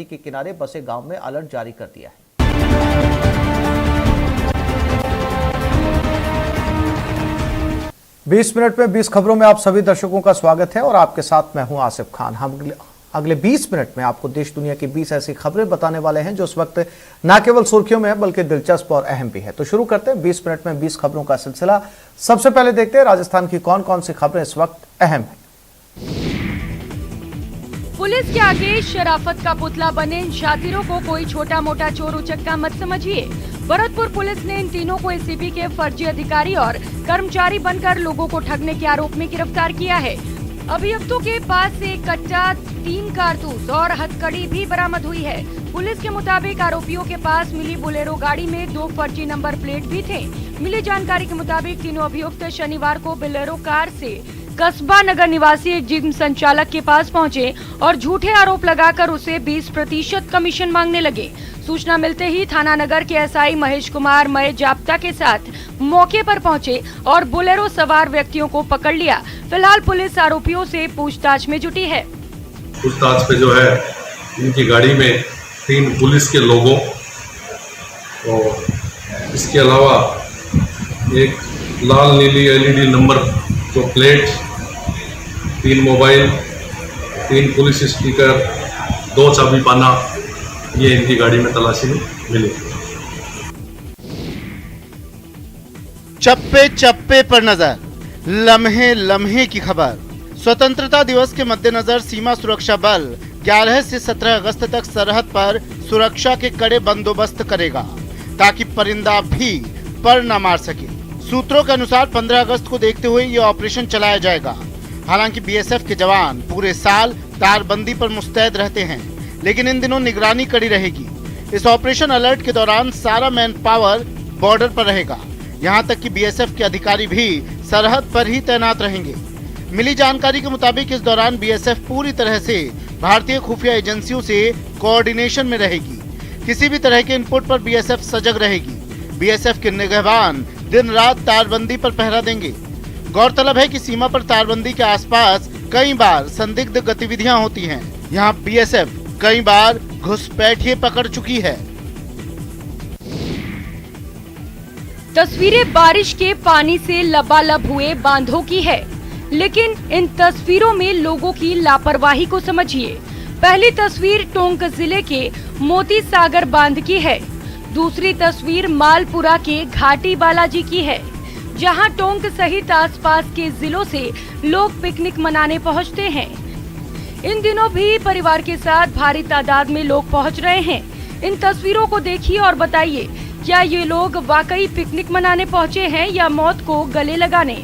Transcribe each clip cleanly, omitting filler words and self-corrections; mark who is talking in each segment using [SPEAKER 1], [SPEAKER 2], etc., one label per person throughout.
[SPEAKER 1] के किनारे बसे गांव में अलर्ट जारी कर दिया है। 20 मिनट में 20 खबरों में आप सभी दर्शकों का स्वागत है और आपके साथ मैं हूं आसिफ खान। हम अगले 20 मिनट में आपको देश दुनिया की 20 ऐसी खबरें बताने वाले हैं जो इस वक्त न केवल सुर्खियों में है बल्कि दिलचस्प और अहम भी है। तो शुरू करते हैं 20 मिनट में 20 खबरों का सिलसिला। सबसे पहले देखते हैं राजस्थान की कौन कौन सी खबरें इस वक्त अहम है।
[SPEAKER 2] पुलिस के आगे शराफत का पुतला बने इन शातिरों को कोई छोटा मोटा चोर उचक्का मत समझिए। भरतपुर पुलिस ने इन तीनों को एसीबी के फर्जी अधिकारी और कर्मचारी बनकर लोगों को ठगने के आरोप में गिरफ्तार किया है। अभियुक्तों के पास से एक कट्टा, 3 कारतूस और हथकड़ी भी बरामद हुई है। पुलिस के मुताबिक आरोपियों के पास मिली बोलेरो गाड़ी में 2 फर्जी नंबर प्लेट भी थे। मिली जानकारी के मुताबिक तीनों अभियुक्त शनिवार को बोलेरो कार से कस्बा नगर निवासी एक जिम संचालक के पास पहुंचे और झूठे आरोप लगाकर उसे 20% कमीशन मांगने लगे। सूचना मिलते ही थाना नगर के एसआई महेश कुमार मय जाप्ता के साथ मौके पर पहुंचे और बोलेरो सवार व्यक्तियों को पकड़ लिया। फिलहाल पुलिस आरोपियों से पूछताछ में जुटी है।
[SPEAKER 3] पूछताछ पे जो है इनकी गाड़ी में 3 पुलिस के लोगों और इसके अलावा एक लाल नीली एलईडी नंबर जो प्लेट, 3 मोबाइल, 3 पुलिस स्टिकर, 2 चाबी पाना, ये इनकी गाड़ी में तलाशी में मिली।
[SPEAKER 4] चप्पे चप्पे पर नजर, लम्हे लम्हे की खबर। स्वतंत्रता दिवस के मद्देनजर सीमा सुरक्षा बल 11 से 17 अगस्त तक सरहद पर सुरक्षा के कड़े बंदोबस्त करेगा ताकि परिंदा भी पर न मार सके। सूत्रों के अनुसार 15 अगस्त को देखते हुए ये ऑपरेशन चलाया जाएगा। हालांकि बीएसएफ के जवान पूरे साल तारबंदी पर मुस्तैद रहते हैं, लेकिन इन दिनों निगरानी कड़ी रहेगी। इस ऑपरेशन अलर्ट के दौरान सारा मैन पावर बॉर्डर पर रहेगा। यहां तक कि बीएसएफ के अधिकारी भी सरहद पर ही तैनात रहेंगे। मिली जानकारी के मुताबिक इस दौरान बीएसएफ पूरी तरह से भारतीय खुफिया एजेंसियों से कोऑर्डिनेशन में रहेगी। किसी भी तरह के इनपुट पर बीएसएफ सजग रहेगी। बीएसएफ के निगहबान दिन रात तारबंदी पर पहरा देंगे। गौरतलब है कि सीमा पर तारबंदी के आसपास कई बार संदिग्ध गतिविधियां होती हैं। यहां बीएसएफ कई बार घुसपैठिए पकड़ चुकी है।
[SPEAKER 2] तस्वीरें बारिश के पानी से लबालब हुए बांधों की है, लेकिन इन तस्वीरों में लोगों की लापरवाही को समझिए। पहली तस्वीर टोंक जिले के मोती सागर बांध की है। दूसरी तस्वीर मालपुरा के घाटी बालाजी की है, जहां टोंक सहित आसपास के जिलों से लोग पिकनिक मनाने पहुंचते हैं। इन दिनों भी परिवार के साथ भारी तादाद में लोग पहुंच रहे हैं। इन तस्वीरों को देखिए और बताइए, क्या ये लोग वाकई पिकनिक मनाने पहुंचे हैं या मौत को गले लगाने।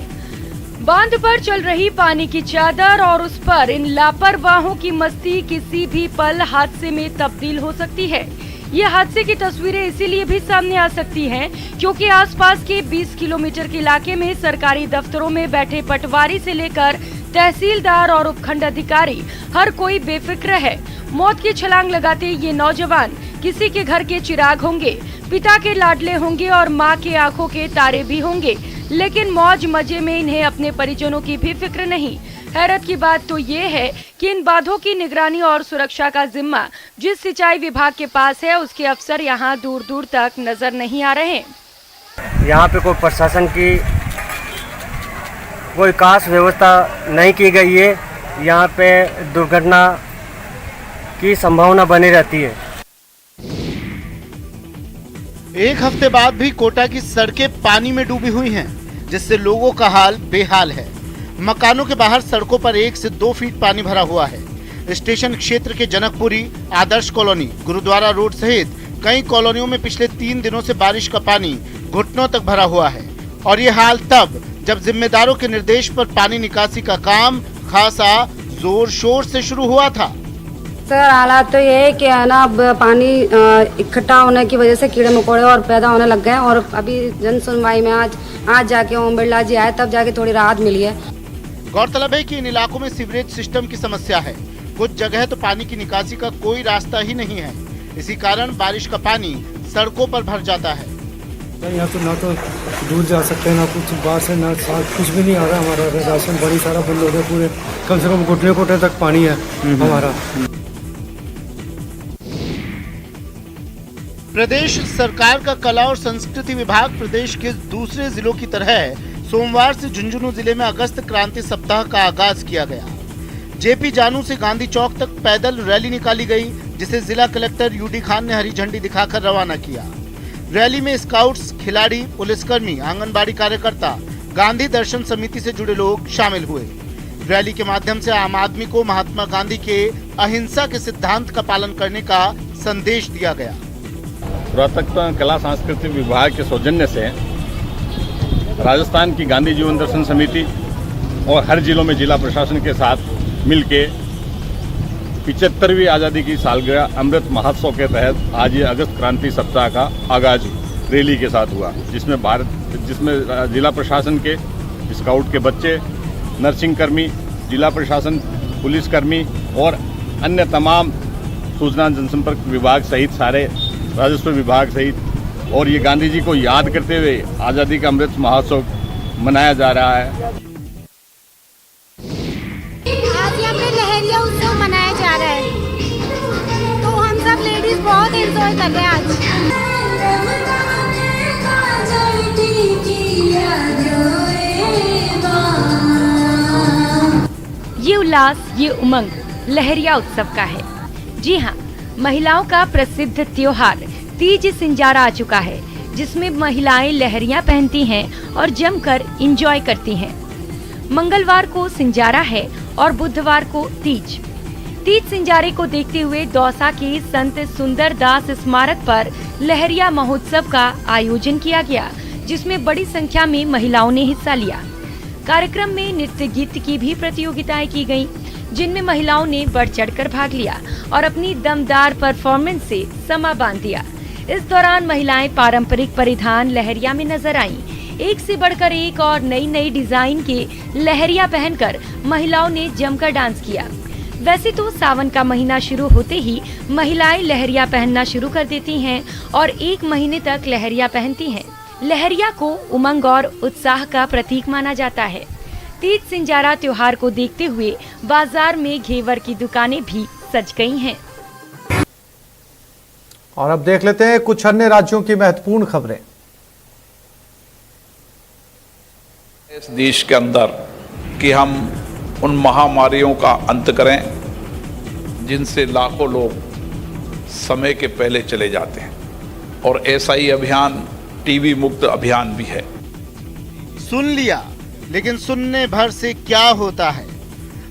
[SPEAKER 2] बांध पर चल रही पानी की चादर और उस पर इन लापरवाहों की मस्ती किसी भी पल हादसे में तब्दील हो सकती है। ये हादसे की तस्वीरें इसीलिए भी सामने आ सकती हैं क्योंकि आसपास के 20 किलोमीटर के इलाके में सरकारी दफ्तरों में बैठे पटवारी से लेकर तहसीलदार और उपखंड अधिकारी हर कोई बेफिक्र है। मौत की छलांग लगाते ये नौजवान किसी के घर के चिराग होंगे, पिता के लाडले होंगे और माँ के आंखों के तारे भी होंगे, लेकिन मौज मजे में इन्हें अपने परिजनों की भी फिक्र नहीं। हैरत की बात तो ये है कि इन बांधों की निगरानी और सुरक्षा का जिम्मा जिस सिंचाई विभाग के पास है, उसके अफसर यहाँ दूर दूर तक नजर नहीं आ रहे।
[SPEAKER 5] यहाँ पे कोई प्रशासन की कोई खास व्यवस्था नहीं की गई है। यहाँ पे दुर्घटना की संभावना बनी रहती है।
[SPEAKER 4] एक हफ्ते बाद भी कोटा की सड़कें पानी में डूबी हुई हैं, जिससे लोगों का हाल बेहाल है। मकानों के बाहर सड़कों पर 1 से 2 फीट पानी भरा हुआ है। स्टेशन क्षेत्र के जनकपुरी, आदर्श कॉलोनी, गुरुद्वारा रोड सहित कई कॉलोनियों में पिछले 3 दिनों से बारिश का पानी घुटनों तक भरा हुआ है। और ये हाल तब जब जिम्मेदारों के निर्देश पर पानी निकासी का काम खासा जोर शोर से शुरू हुआ था।
[SPEAKER 6] सर, हालात तो ये है कि है ना, अब पानी इकट्ठा होने की वजह से कीड़े मकोड़े और पैदा होने लग गए और अभी जन सुनवाई में आज जाके ओम बिरला जी आए तब जाके थोड़ी राहत मिली है।
[SPEAKER 4] गौरतलब है कि इन इलाकों में सीवरेज सिस्टम की समस्या है। कुछ जगह तो पानी की निकासी का कोई रास्ता ही नहीं है। इसी कारण बारिश का पानी सड़कों पर भर जाता है।
[SPEAKER 7] यहाँ तो ना तो दूर जा सकते हैं, ना कुछ बाहर से ना साथ कुछ भी नहीं आ रहा। हमारा राशन बड़ी सारा बंद हो गया, पूरे कम से कम घुटने तक पानी है हमारा।
[SPEAKER 4] प्रदेश सरकार का कला और संस्कृति विभाग प्रदेश के दूसरे जिलों की तरह सोमवार से झुंझुनू जिले में अगस्त क्रांति सप्ताह का आगाज किया गया। जेपी जानू से गांधी चौक तक पैदल रैली निकाली गई, जिसे जिला कलेक्टर यूडी खान ने हरी झंडी दिखाकर रवाना किया। रैली में स्काउट्स, खिलाड़ी, पुलिसकर्मी, आंगनबाड़ी कार्यकर्ता, गांधी दर्शन समिति से जुड़े लोग शामिल हुए। रैली के माध्यम से आम आदमी को महात्मा गांधी के अहिंसा के सिद्धांत का पालन करने का संदेश दिया गया।
[SPEAKER 8] पुरातत्व कला सांस्कृतिक विभाग के सौजन्य से राजस्थान की गांधी जीवन दर्शन समिति और हर जिलों में जिला प्रशासन के साथ मिलके 75वीं आज़ादी की सालगिरह अमृत महोत्सव के तहत आज ये अगस्त क्रांति सप्ताह का आगाज रैली के साथ हुआ, जिसमें जिला प्रशासन के स्काउट के बच्चे, नर्सिंग कर्मी, जिला प्रशासन, पुलिसकर्मी और अन्य तमाम सूचना जनसंपर्क विभाग सहित सारे राजस्व विभाग सहित और ये गांधी जी को याद करते हुए आज़ादी का अमृत महोत्सव मनाया जा रहा है।
[SPEAKER 9] आज यहाँ पे लहरिया उत्सव मनाया जा रहा है, तो हम सब लेडीज बहुत एंजॉय कर रहे हैं आज।
[SPEAKER 2] ये उल्लास, ये उमंग लहरिया उत्सव का है। जी हाँ, महिलाओं का प्रसिद्ध त्योहार तीज सिंजारा आ चुका है, जिसमें महिलाएं लहरियां पहनती हैं और जमकर एंजॉय करती हैं। मंगलवार को सिंजारा है और बुधवार को तीज। तीज सिंजारे को देखते हुए दौसा के संत सुंदर दास स्मारक पर लहरिया महोत्सव का आयोजन किया गया, जिसमें बड़ी संख्या में महिलाओं ने हिस्सा लिया। कार्यक्रम में नृत्य गीत की भी प्रतियोगिताएं की गयी, जिनमें महिलाओं ने बढ़ चढ़कर भाग लिया और अपनी दमदार परफॉर्मेंस से समा बांध दिया। इस दौरान महिलाएं पारंपरिक परिधान लहरिया में नजर आईं। एक से बढ़कर एक और नई नई डिजाइन के लहरिया पहनकर महिलाओं ने जमकर डांस किया। वैसे तो सावन का महीना शुरू होते ही महिलाएं लहरिया पहनना शुरू कर देती हैं और 1 महीने तक लहरिया पहनती हैं। लहरिया को उमंग और उत्साह का प्रतीक माना जाता है। तीज सिंजारा त्योहार को देखते हुए बाजार में घेवर की दुकानें भी सज गई हैं।
[SPEAKER 1] और अब देख लेते हैं कुछ अन्य राज्यों की महत्वपूर्ण खबरें।
[SPEAKER 10] इस देश के अंदर कि हम उन महामारियों का अंत करें जिनसे लाखों लोग समय के पहले चले जाते हैं, और ऐसा ही अभियान टीबी मुक्त अभियान भी है।
[SPEAKER 4] सुन लिया, लेकिन सुनने भर से क्या होता है?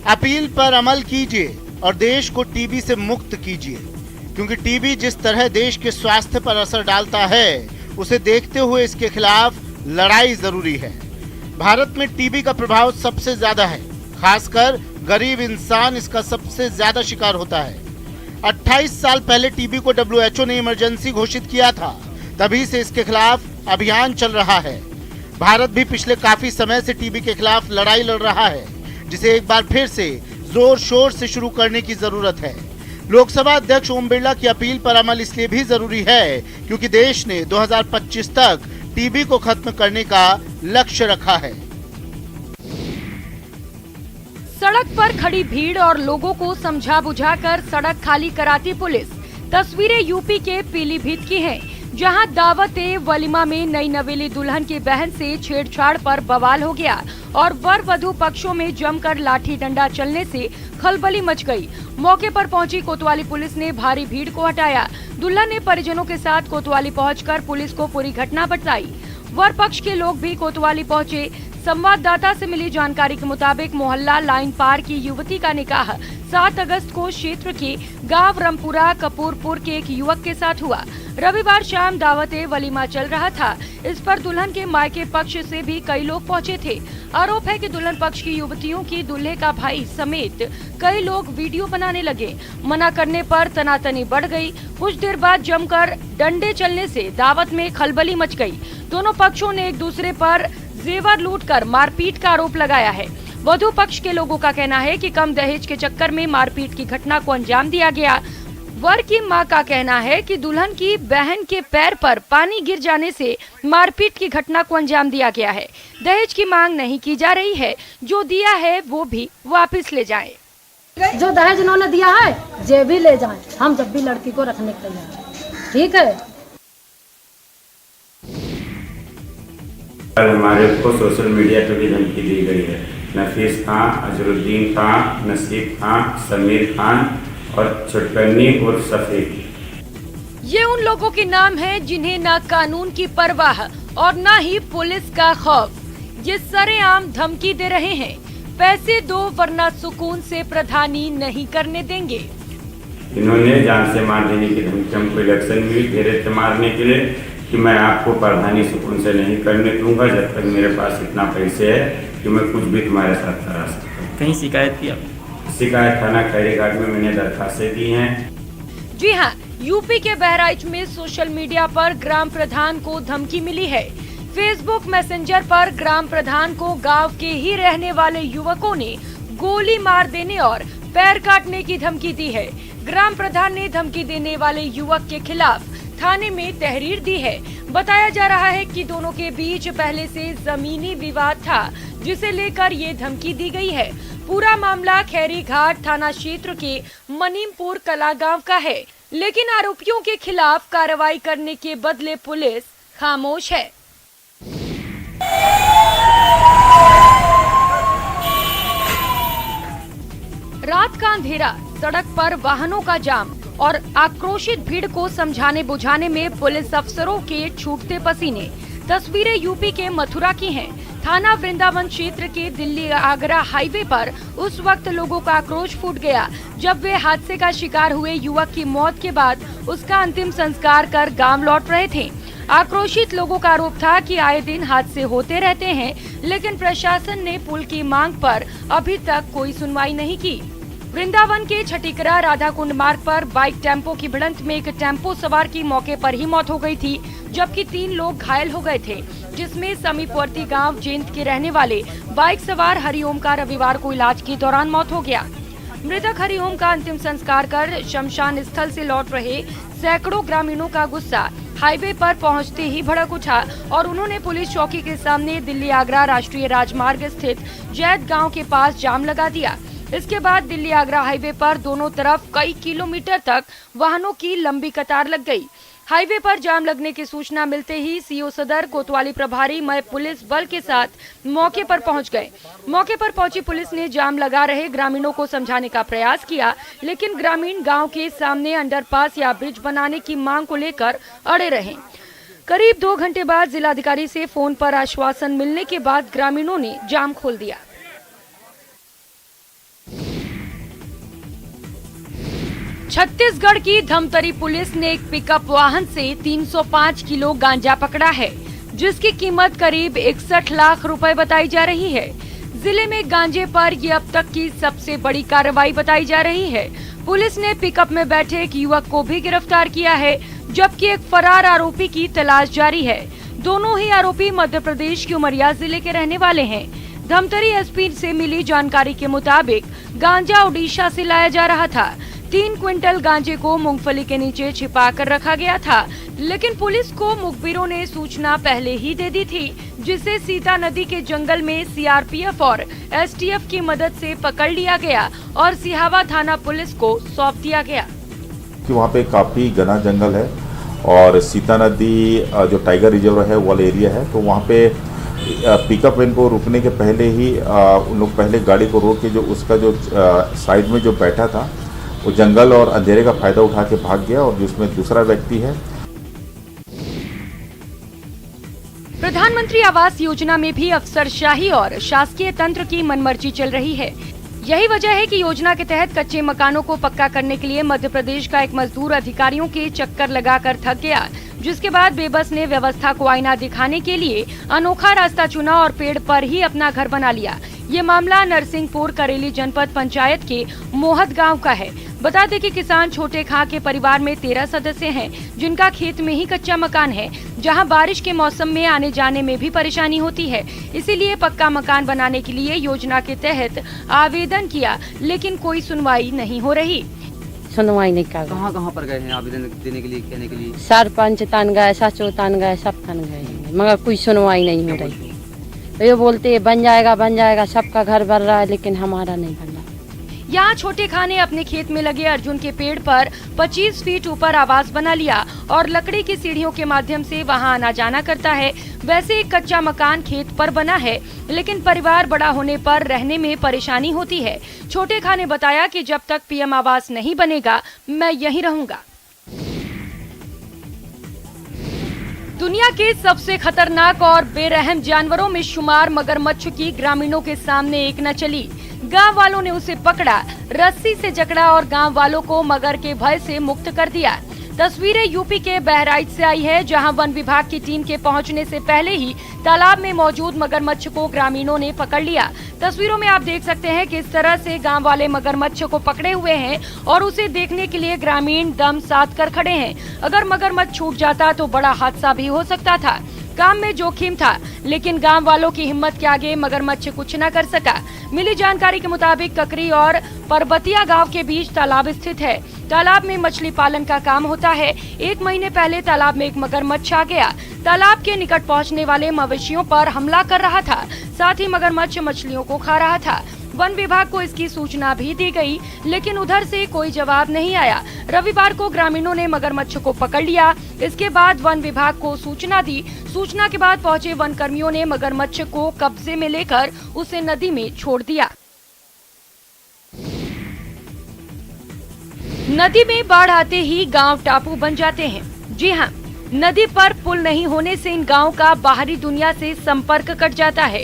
[SPEAKER 4] अपील पर अमल कीजिए और देश को टीबी से मुक्त कीजिए, क्योंकि टीबी जिस तरह देश के स्वास्थ्य पर असर डालता है, उसे देखते हुए इसके खिलाफ लड़ाई जरूरी है। भारत में टीबी का प्रभाव सबसे ज्यादा है, खासकर गरीब इंसान इसका सबसे ज्यादा शिकार होता है। 28 साल पहले टीबी को WHO ने इमरजेंसी घोषित किया था, तभी से इसके खिलाफ अभियान चल रहा है। भारत भी पिछले काफी समय से टीबी के खिलाफ लड़ाई लड़ रहा है, जिसे एक बार फिर से जोर शोर से शुरू करने की जरूरत है। लोकसभा अध्यक्ष ओम बिरला की अपील पर अमल इसलिए भी जरूरी है क्योंकि देश ने 2025 तक टीबी को खत्म करने का लक्ष्य रखा है।
[SPEAKER 2] सड़क पर खड़ी भीड़ और लोगों को समझा बुझाकर सड़क खाली कराती पुलिस। तस्वीरें यूपी के पीलीभीत की हैं, जहां दावत-ए वलीमा में नई नवेली दुल्हन की बहन से छेड़छाड़ पर बवाल हो गया और वर वधू पक्षों में जमकर लाठी डंडा चलने से खलबली मच गई। मौके पर पहुंची कोतवाली पुलिस ने भारी भीड़ को हटाया। दुल्हन ने परिजनों के साथ कोतवाली पहुंचकर पुलिस को पूरी घटना बताई। वर पक्ष के लोग भी कोतवाली पहुंचे। संवाददाता से मिली जानकारी के मुताबिक मोहल्ला लाइन पार की युवती का निकाह 7 अगस्त को क्षेत्र के गांव रामपुरा कपूरपुर के एक युवक के साथ हुआ। रविवार शाम दावत-ए वलीमा चल रहा था। इस पर दुल्हन के मायके पक्ष से भी कई लोग पहुंचे थे। आरोप है कि दुल्हन पक्ष की युवतियों की दूल्हे का भाई समेत कई लोग वीडियो बनाने लगे। मना करने पर तनातनी बढ़ गई। कुछ देर बाद जमकर डंडे चलने से दावत में खलबली मच गई। दोनों पक्षों ने एक दूसरे पर जेवर लूटकर मारपीट का आरोप लगाया है। वधू पक्ष के लोगों का कहना है कि कम दहेज के चक्कर में मारपीट की घटना को अंजाम दिया गया। वर की मां का कहना है कि दुल्हन की बहन के पैर पर पानी गिर जाने से मारपीट की घटना को अंजाम दिया गया है। दहेज की मांग नहीं की जा रही है, जो दिया है वो भी वापस ले जाएं।
[SPEAKER 11] जो दहेज उन्होंने दिया है जे भी ले जाएं, हम जब भी लड़की को रखने के लिए, ठीक है। कल हमारे को सोशल मीडिया पर भी धमकी दी गई है। नफीस खां, अजरुद्दीन खां, नसीब खां, समीर खान और छुटकन्नी उर्फ सफीक।
[SPEAKER 2] ये उन लोगों के नाम हैं जिन्हें न कानून की परवाह और न ही पुलिस का खौफ। ये सरेआम धमकी दे रहे हैं, पैसे दो वरना सुकून से प्रधानी नहीं करने देंगे।
[SPEAKER 11] इन्होंने जान से मार देने की धमकी हमको इलेक्शन में भी दे रहे थे मारने के लिए कि मैं आपको प्रधानी सुकून से नहीं करने दूंगा जब तक मेरे पास इतना पैसे है कि मैं कुछ भी तुम्हारे साथ करा सकता हूँ।
[SPEAKER 12] कहीं शिकायत की?
[SPEAKER 11] शिकायत थाना खैरीघाट में मैंने दरखास्तें दी हैं।
[SPEAKER 2] जी हाँ, यूपी के बहराइच में सोशल मीडिया पर ग्राम प्रधान को धमकी मिली है। फेसबुक मैसेंजर पर ग्राम प्रधान को गांव के ही रहने वाले युवकों ने गोली मार देने और पैर काटने की धमकी दी है। ग्राम प्रधान ने धमकी देने वाले युवक के खिलाफ थाने में तहरीर दी है। बताया जा रहा है कि दोनों के बीच पहले से जमीनी विवाद था, जिसे लेकर ये धमकी दी गई है। पूरा मामला खैरीघाट थाना क्षेत्र के मनीमपुर कला गांव का है, लेकिन आरोपियों के खिलाफ कार्रवाई करने के बदले पुलिस खामोश है। रात का अंधेरा, सड़क पर वाहनों का जाम और आक्रोशित भीड़ को समझाने बुझाने में पुलिस अफसरों के छूटते पसीने। तस्वीरें यूपी के मथुरा की हैं। थाना वृंदावन क्षेत्र के दिल्ली आगरा हाईवे पर उस वक्त लोगों का आक्रोश फूट गया जब वे हादसे का शिकार हुए युवक की मौत के बाद उसका अंतिम संस्कार कर गांव लौट रहे थे। आक्रोशित लोगों का आरोप था कि आए दिन हादसे होते रहते हैं, लेकिन प्रशासन ने पुल की मांग पर अभी तक कोई सुनवाई नहीं की। वृंदावन के छठीकरा राधा कुंड मार्ग पर बाइक टेम्पो की भिड़ंत में एक टेम्पो सवार की मौके पर ही मौत हो गई थी, जबकि 3 लोग घायल हो गए थे, जिसमें समीपवर्ती गांव जेंद के रहने वाले बाइक सवार हरिओम का रविवार को इलाज के दौरान मौत हो गया। मृतक हरिओम का अंतिम संस्कार कर शमशान स्थल से लौट रहे सैकड़ों ग्रामीणों का गुस्सा हाईवे पर पहुंचते ही भड़क उठा और उन्होंने पुलिस चौकी के सामने दिल्ली आगरा राष्ट्रीय राजमार्ग स्थित जैद गांव के पास जाम लगा दिया। इसके बाद दिल्ली आगरा हाईवे पर दोनों तरफ कई किलोमीटर तक वाहनों की लंबी कतार लग गई। हाईवे पर जाम लगने की सूचना मिलते ही सीओ सदर कोतवाली प्रभारी मय पुलिस बल के साथ मौके पर पहुंच गए। मौके पर पहुंची पुलिस ने जाम लगा रहे ग्रामीणों को समझाने का प्रयास किया, लेकिन ग्रामीण गांव के सामने अंडरपास या ब्रिज बनाने की मांग को लेकर अड़े रहे। करीब 2 घंटे बाद जिलाधिकारी से फोन पर आश्वासन मिलने के बाद ग्रामीणों ने जाम खोल दिया। छत्तीसगढ़ की धमतरी पुलिस ने एक पिकअप वाहन से 305 किलो गांजा पकड़ा है, जिसकी कीमत करीब 61 लाख रुपए बताई जा रही है। जिले में गांजे पर ये अब तक की सबसे बड़ी कार्रवाई बताई जा रही है। पुलिस ने पिकअप में बैठे एक युवक को भी गिरफ्तार किया है, जबकि एक फरार आरोपी की तलाश जारी है। दोनों ही आरोपी मध्य प्रदेश के उमरिया जिले के रहने वाले हैं। धमतरी एसपी से मिली जानकारी के मुताबिक गांजा ओडिशा से लाया जा रहा था। 3 क्विंटल गांजे को मूंगफली के नीचे छिपा कर रखा गया था, लेकिन पुलिस को मुखबिरों ने सूचना पहले ही दे दी थी, जिसे सीता नदी के जंगल में सीआरपीएफ और एसटीएफ की मदद से पकड़ लिया गया और सिहावा थाना पुलिस को सौंप दिया गया।
[SPEAKER 13] कि वहाँ पे काफी घना जंगल है और सीता नदी जो टाइगर रिजर्व है वो वाला एरिया है, तो वहाँ पे पिकअप वैन को रुकने के पहले ही उन लोग पहले गाड़ी को रोक के जो उसका जो साइड में जो बैठा था वो जंगल और अंधेरे का फायदा उठा के भाग गया और जिसमें दूसरा व्यक्ति है।
[SPEAKER 2] प्रधानमंत्री आवास योजना में भी अफसरशाही और शासकीय तंत्र की मनमर्जी चल रही है। यही वजह है कि योजना के तहत कच्चे मकानों को पक्का करने के लिए मध्य प्रदेश का एक मजदूर अधिकारियों के चक्कर लगाकर थक गया, जिसके बाद बेबस ने व्यवस्था को आईना दिखाने के लिए अनोखा रास्ता चुना और पेड़ पर ही अपना घर बना लिया। ये मामला नरसिंहपुर करेली जनपद पंचायत के मोहत गांव का है। बता दें कि किसान छोटे खां के परिवार में 13 सदस्य हैं, जिनका खेत में ही कच्चा मकान है, जहां बारिश के मौसम में आने जाने में भी परेशानी होती है। इसीलिए पक्का मकान बनाने के लिए योजना के तहत आवेदन किया, लेकिन कोई सुनवाई नहीं हो रही।
[SPEAKER 14] सुनवाई नहीं कर।
[SPEAKER 12] कहाँ पर गए हैं आवेदन देने के लिए, कहने के लिए?
[SPEAKER 14] सरपंच तन गए, सचिव तन गए, सब तन गए, मगर कोई सुनवाई नहीं हो रही। ये बोलते बन जाएगा सबका घर बन रहा है, लेकिन हमारा नहीं बन रहा।
[SPEAKER 2] यहाँ छोटे खां ने अपने खेत में लगे अर्जुन के पेड़ पर 25 फीट ऊपर आवास बना लिया और लकड़ी की सीढ़ियों के माध्यम से वहाँ आना जाना करता है। वैसे एक कच्चा मकान खेत पर बना है, लेकिन परिवार बड़ा होने पर रहने में परेशानी होती है। छोटे खां ने बताया कि जब तक पीएम आवास नहीं बनेगा मैं यहीं रहूंगा। दुनिया के सबसे खतरनाक और बेरहम जानवरों में शुमार मगरमच्छ की ग्रामीणों के सामने एक न चली। गांव वालों ने उसे पकड़ा, रस्सी से जकड़ा और गांव वालों को मगर के भय से मुक्त कर दिया। तस्वीरें यूपी के बहराइच से आई है, जहां वन विभाग की टीम के पहुंचने से पहले ही तालाब में मौजूद मगरमच्छ को ग्रामीणों ने पकड़ लिया। तस्वीरों में आप देख सकते हैं कि इस तरह से गांव वाले मगरमच्छ को पकड़े हुए हैं और उसे देखने के लिए ग्रामीण दम साध कर खड़े हैं। अगर मगरमच्छ छूट जाता तो बड़ा हादसा भी हो सकता था। काम में जोखिम था, लेकिन गांव वालों की हिम्मत के आगे मगरमच्छ कुछ न कर सका। मिली जानकारी के मुताबिक ककरी और परबतिया गांव के बीच तालाब स्थित है। तालाब में मछली पालन का काम होता है। 1 महीने पहले तालाब में एक मगरमच्छ आ गया। तालाब के निकट पहुंचने वाले मवेशियों पर हमला कर रहा था, साथ ही मगरमच्छ मछलियों को खा रहा था। वन विभाग को इसकी सूचना भी दी गई, लेकिन उधर से कोई जवाब नहीं आया। रविवार को ग्रामीणों ने मगरमच्छ को पकड़ लिया। इसके बाद वन विभाग को सूचना दी। सूचना के बाद पहुंचे वन कर्मियों ने मगरमच्छ को कब्जे में लेकर उसे नदी में छोड़ दिया। नदी में बाढ़ आते ही गांव टापू बन जाते हैं। जी हां, नदी पर पुल नहीं होने से इन गांव का बाहरी दुनिया से संपर्क कट जाता है।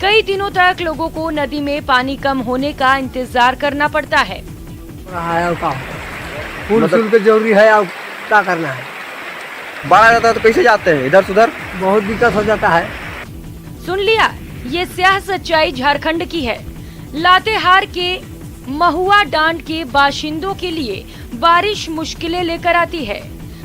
[SPEAKER 2] कई दिनों तक लोगों को नदी में पानी कम होने का इंतजार करना पड़ता है।
[SPEAKER 5] पुल तो जरूरी है, अब क्या करना है?
[SPEAKER 12] बाढ़ आ जाता है तो कैसे जाते हैं इधर उधर?
[SPEAKER 5] बहुत दिक्कत हो जाता है।
[SPEAKER 2] सुन लिया, ये स्याह सच्चाई झारखंड की है। लातेहार के महुआ डांड के बाशिंदों के लिए बारिश मुश्किलें लेकर आती है।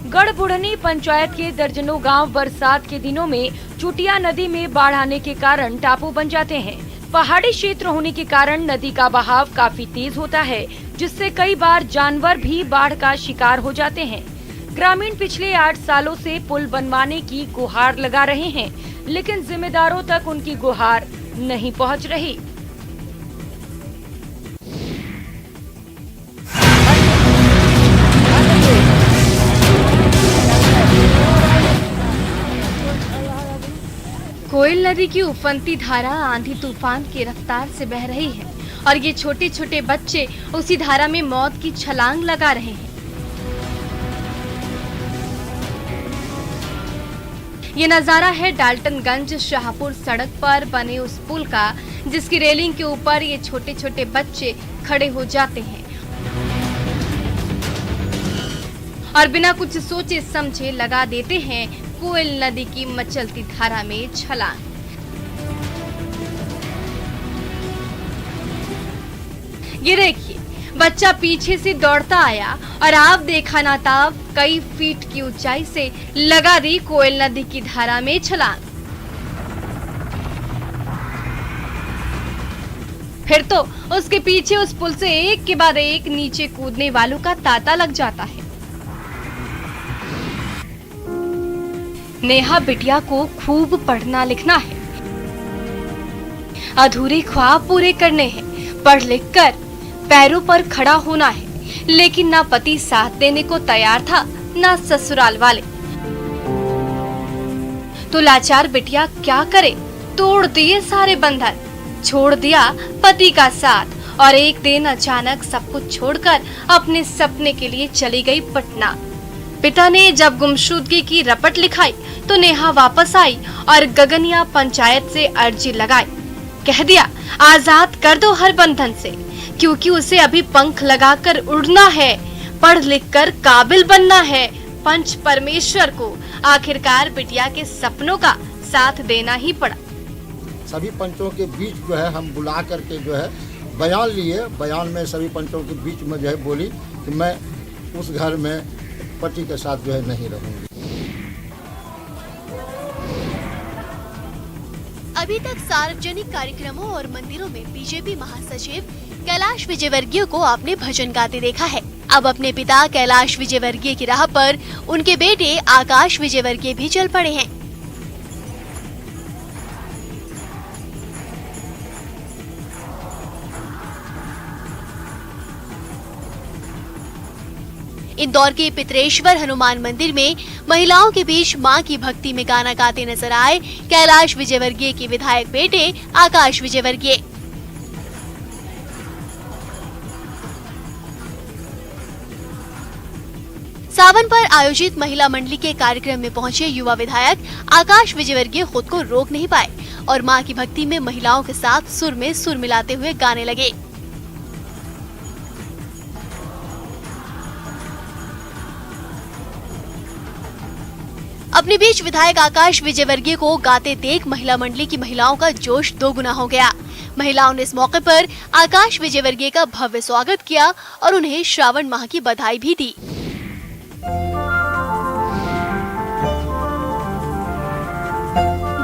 [SPEAKER 2] गढ़बुढ़नी पंचायत के दर्जनों गांव बरसात के दिनों में चुटिया नदी में बाढ़ आने के कारण टापू बन जाते हैं। पहाड़ी क्षेत्र होने के कारण नदी का बहाव काफी तेज होता है, जिससे कई बार जानवर भी बाढ़ का शिकार हो जाते हैं। ग्रामीण पिछले 8 सालों से पुल बनवाने की गुहार लगा रहे हैं, लेकिन जिम्मेदारों तक उनकी गुहार नहीं पहुंच रही।
[SPEAKER 15] कोयल नदी की उफनती धारा आंधी तूफान की रफ्तार से बह रही है और ये छोटे छोटे बच्चे उसी धारा में मौत की छलांग लगा रहे हैं। ये नजारा है डाल्टनगंज शाहपुर सड़क पर बने उस पुल का, जिसकी रेलिंग के ऊपर ये छोटे छोटे बच्चे खड़े हो जाते हैं और बिना कुछ सोचे समझे लगा देते हैं कोयल नदी की मचलती धारा में छलांग। ये देखिए, बच्चा पीछे से दौड़ता आया और आप देखा ना ताब कई फीट की ऊंचाई से लगा दी कोयल नदी की धारा में छलांग। फिर तो उसके पीछे उस पुल से एक के बाद एक नीचे कूदने वालों का तांता लग जाता है। नेहा बिटिया को खूब पढ़ना लिखना है, अधूरे ख्वाब पूरे करने हैं, पढ़ लिख कर पैरों पर खड़ा होना है, लेकिन ना पति साथ देने को तैयार था, ना ससुराल वाले। तो लाचार बिटिया क्या करे? तोड़ दिए सारे बंधन, छोड़ दिया पति का साथ और एक दिन अचानक सब कुछ छोड़कर अपने सपने के लिए चली गई पटना। पिता ने जब गुमशुदगी की रपट लिखाई तो नेहा वापस आई और गगनिया पंचायत से अर्जी लगाई। कह दिया आजाद कर दो हर बंधन से, क्योंकि उसे अभी पंख लगाकर उड़ना है, पढ़ लिख कर काबिल बनना है। पंच परमेश्वर को आखिरकार बिटिया के सपनों का साथ देना ही पड़ा।
[SPEAKER 16] सभी पंचों के बीच जो है हम बुला करके जो है बयान लिए। बयान में सभी पंचों के बीच में जो है बोली कि मैं उस घर में पति के साथ जो है नहीं रहूंगी।
[SPEAKER 17] अभी तक सार्वजनिक कार्यक्रमों और मंदिरों में बीजेपी महासचिव कैलाश विजयवर्गीय को आपने भजन गाते देखा है। अब अपने पिता कैलाश विजयवर्गीय की राह पर उनके बेटे आकाश विजयवर्गीय भी चल पड़े हैं। इंदौर के पितरेश्वर हनुमान मंदिर में महिलाओं के बीच मां की भक्ति में गाना गाते नजर आए कैलाश विजयवर्गीय के विधायक बेटे आकाश विजयवर्गीय। सावन पर आयोजित महिला मंडली के कार्यक्रम में पहुंचे युवा विधायक आकाश विजयवर्गीय खुद को रोक नहीं पाए और मां की भक्ति में महिलाओं के साथ सुर में सुर मिलाते हुए गाने लगे। अपने बीच विधायक आकाश विजयवर्गीय को गाते देख महिला मंडली की महिलाओं का जोश दोगुना हो गया। महिलाओं ने इस मौके पर आकाश विजयवर्गीय का भव्य स्वागत किया और उन्हें श्रावण माह की बधाई भी दी।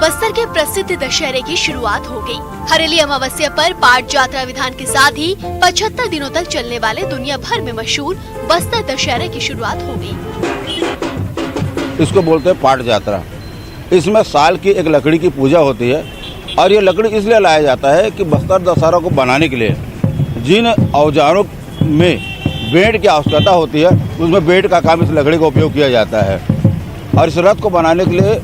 [SPEAKER 17] बस्तर के प्रसिद्ध दशहरे की शुरुआत हो गई। हरेली अमावस्या पर पाट यात्रा विधान के साथ ही 75 दिनों तक चलने वाले दुनिया भर में मशहूर बस्तर दशहरे की शुरुआत हो गई।
[SPEAKER 18] इसको बोलते हैं पाट यात्रा। इसमें साल की एक लकड़ी की पूजा होती है और ये लकड़ी इसलिए लाया जाता है कि बस्तर दशहरा को बनाने के लिए जिन औजारों में बेंट की आवश्यकता होती है उसमें बेंट का काम इस लकड़ी का उपयोग किया जाता है। और इस रथ को बनाने के लिए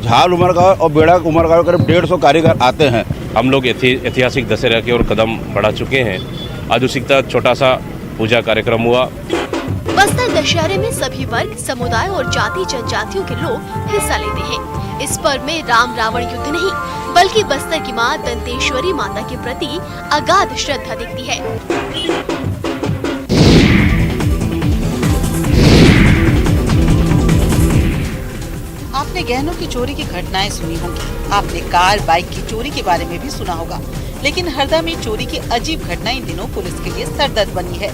[SPEAKER 18] झाल उम्र का और बेड़ा उम्र का करीब 150 कारीगर आते हैं।
[SPEAKER 19] हम लोग ऐतिहासिक दशहरा की ओर कदम बढ़ा चुके हैं। आज उसी का छोटा सा पूजा कार्यक्रम हुआ।
[SPEAKER 17] बस्तर दशहरे में सभी वर्ग, समुदाय और जाति जनजातियों के लोग हिस्सा लेते हैं। इस पर्व में राम रावण युद्ध नहीं बल्कि बस्तर की मां दंतेश्वरी माता के प्रति अगाध श्रद्धा दिखती है।
[SPEAKER 20] आपने गहनों की चोरी की घटनाएं सुनी होंगी। आपने कार बाइक की चोरी के बारे में भी सुना होगा। लेकिन हरदा में चोरी की अजीब घटना इन दिनों पुलिस के लिए सरदर्द बनी है।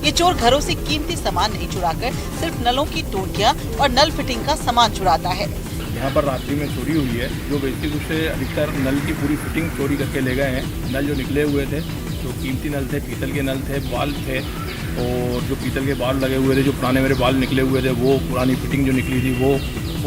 [SPEAKER 20] ये चोर घरों से कीमती सामान नहीं चुराकर सिर्फ नलों की टोंटियां और नल फिटिंग का सामान चुराता है।
[SPEAKER 21] यहाँ पर रात्रि में चोरी हुई है, जो बेसिक रूप से अधिकतर नल की पूरी फिटिंग चोरी करके ले गए हैं। नल जो निकले हुए थे, जो कीमती नल थे, पीतल के नल थे, बाल थे और जो पीतल के बाल लगे हुए थे, जो पुराने मेरे बाल निकले हुए थे, वो पुरानी फिटिंग जो निकली थी वो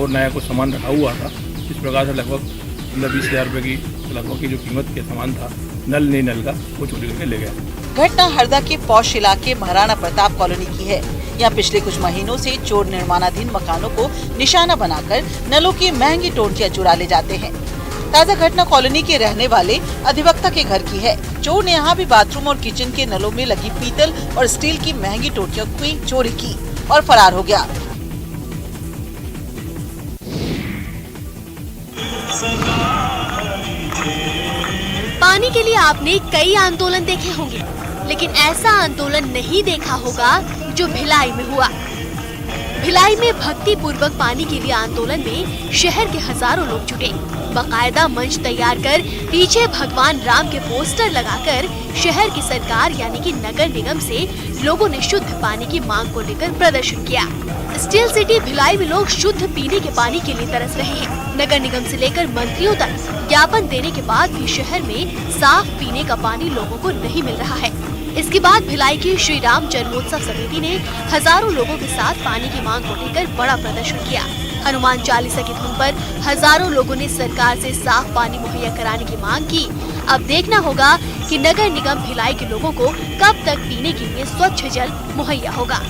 [SPEAKER 21] और नया कुछ सामान रखा हुआ था। इस प्रकार से लगभग 15-20 हज़ार रुपये की लगभग की जो कीमत के सामान था नल नहीं नल का, वो चोरी करके ले गया।
[SPEAKER 20] घटना हरदा के पौष इलाके महाराणा प्रताप कॉलोनी की है। यहाँ पिछले कुछ महीनों से चोर निर्माणाधीन मकानों को निशाना बनाकर नलों की महंगी टोंटियां चुरा ले जाते हैं। ताज़ा घटना कॉलोनी के रहने वाले अधिवक्ता के घर की है। चोर ने यहाँ भी बाथरूम और किचन के नलों में लगी पीतल और स्टील की महंगी टोंटियों की चोरी की और फरार हो गया।
[SPEAKER 17] पानी के लिए आपने कई आंदोलन देखे होंगे, लेकिन ऐसा आंदोलन नहीं देखा होगा जो भिलाई में हुआ। भिलाई में भक्ति पूर्वक पानी के लिए आंदोलन में शहर के हजारों लोग जुटे। बाकायदा मंच तैयार कर पीछे भगवान राम के पोस्टर लगाकर शहर की सरकार यानी कि नगर निगम से लोगों ने शुद्ध पानी की मांग को लेकर प्रदर्शन किया। स्टील सिटी भिलाई में लोग शुद्ध पीने के पानी के लिए तरस रहे हैं। नगर निगम से लेकर मंत्रियों तक ज्ञापन देने के बाद भी शहर में साफ पीने का पानी लोगों को नहीं मिल रहा है। इसके बाद भिलाई की श्री राम जन्मोत्सव समिति ने हजारों लोगों के साथ पानी की मांग को लेकर बड़ा प्रदर्शन किया। हनुमान चालीसा की धुन पर हजारों लोगों ने सरकार से साफ पानी मुहैया कराने की मांग की। अब देखना होगा कि नगर निगम भिलाई के लोगों को कब तक पीने के लिए स्वच्छ जल मुहैया होगा।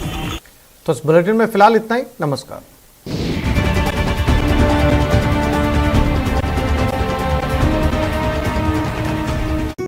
[SPEAKER 1] तो इस बुलेटिन में फिलहाल इतना ही। नमस्कार।